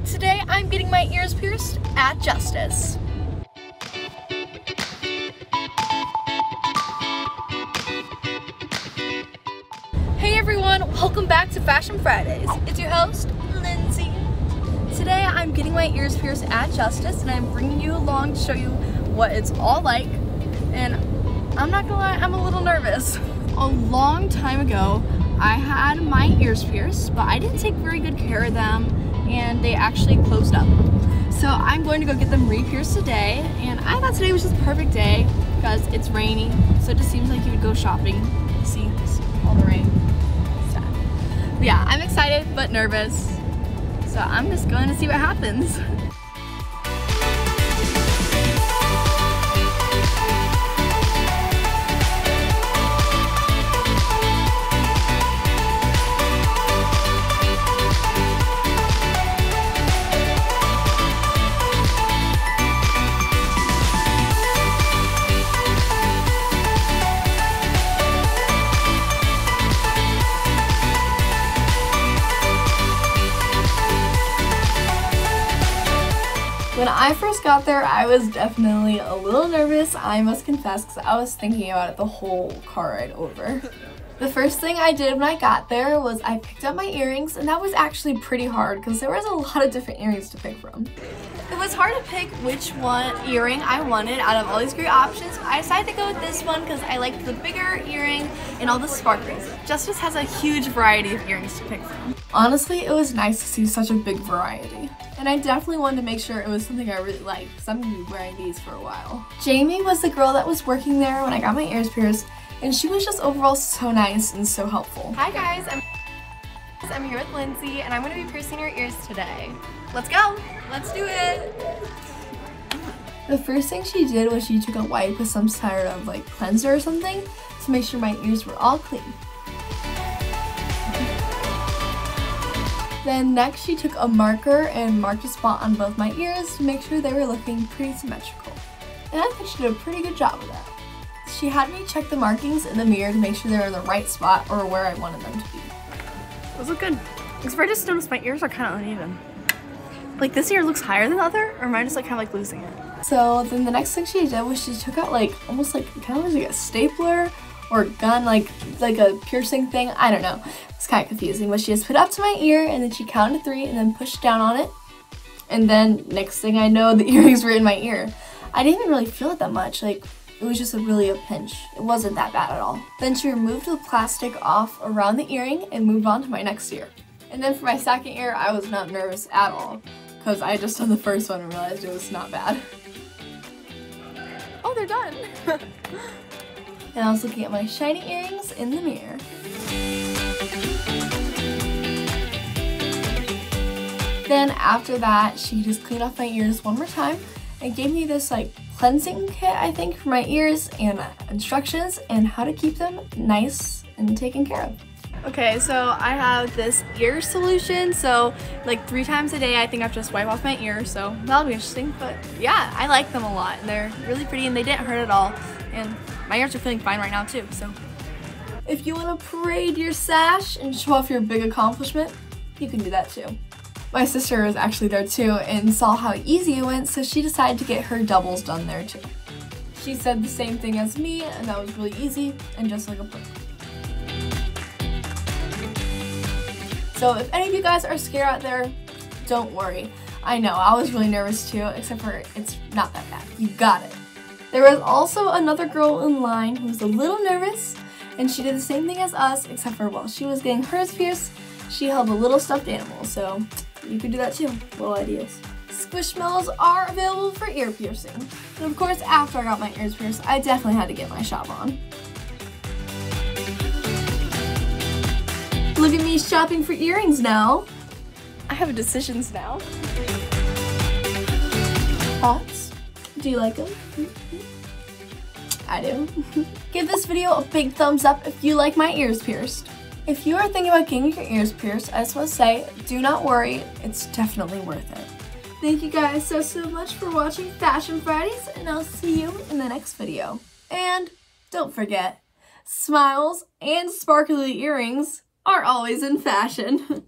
Today I'm getting my ears pierced at Justice. Hey everyone, welcome back to Fashion Fridays. It's your host, Lindsay. Today I'm getting my ears pierced at Justice and I'm bringing you along to show you what it's all like. And I'm not gonna lie, I'm a little nervous. A long time ago, I had my ears pierced, but I didn't take very good care of them and they actually closed up. So I'm going to go get them re-pierced today, and I thought today was just the perfect day because it's rainy, so it just seems like you would go shopping, see all the rain. Sad. But yeah, I'm excited but nervous, so I'm just going to see what happens. When I first got there, I was definitely a little nervous, I must confess, because I was thinking about it the whole car ride over. The first thing I did when I got there was I picked up my earrings, and that was actually pretty hard because there was a lot of different earrings to pick from. It was hard to pick which one earring I wanted out of all these great options. I decided to go with this one because I liked the bigger earring and all the sparklers. Justice has a huge variety of earrings to pick from. Honestly, it was nice to see such a big variety. And I definitely wanted to make sure it was something I really liked because I'm going to be wearing these for a while. Jamie was the girl that was working there when I got my ears pierced, and she was just overall so nice and so helpful. Hi guys, I'm here with Lindsay and I'm going to be piercing your ears today. Let's go! Let's do it! The first thing she did was she took a wipe with some sort of like cleanser or something to make sure my ears were all clean. Then next she took a marker and marked a spot on both my ears to make sure they were looking pretty symmetrical. And I think she did a pretty good job of that. She had me check the markings in the mirror to make sure they were in the right spot or where I wanted them to be. Those look good. Except I just noticed my ears are kind of uneven. Like this ear looks higher than the other, or am I just like kind of like losing it? So then the next thing she did was she took out like almost like kind of like a stapler or a gun, like a piercing thing. I don't know. It's kind of confusing, but she just put it up to my ear and then she counted 3 and then pushed down on it. And then next thing I know, the earrings were in my ear. I didn't even really feel it that much. Like it was just really a pinch. It wasn't that bad at all. Then she removed the plastic off around the earring and moved on to my next ear. And then for my second ear, I was not nervous at all because I had just done the first one and realized it was not bad. Oh, they're done. And I was looking at my shiny earrings in the mirror. Then after that, she just cleaned off my ears one more time and gave me this like cleansing kit, I think, for my ears and instructions and how to keep them nice and taken care of. Okay, so I have this ear solution, so like 3 times a day I think I have to just wipe off my ears, so that'll be interesting. But yeah, I like them a lot and they're really pretty and they didn't hurt at all. And my ears are feeling fine right now too, so. If you want to parade your sash and show off your big accomplishment, you can do that too. My sister was actually there too and saw how easy it went, so she decided to get her doubles done there too. She said the same thing as me and that was really easy and just like a pro. So if any of you guys are scared out there, don't worry. I know, I was really nervous too, except for it's not that bad. You got it. There was also another girl in line who was a little nervous, and she did the same thing as us, except for while she was getting hers pierced, she held a little stuffed animal, so you could do that too. Little ideas. Squishmallows are available for ear piercing. And of course, after I got my ears pierced, I definitely had to get my shop on. Look at me shopping for earrings now. I have decisions now. Thoughts? Do you like them? I do. Give this video a big thumbs up if you like my ears pierced. If you are thinking about getting your ears pierced, I just want to say, do not worry, it's definitely worth it. Thank you guys so much for watching Fashion Fridays, and I'll see you in the next video. And don't forget, smiles and sparkly earrings are always in fashion.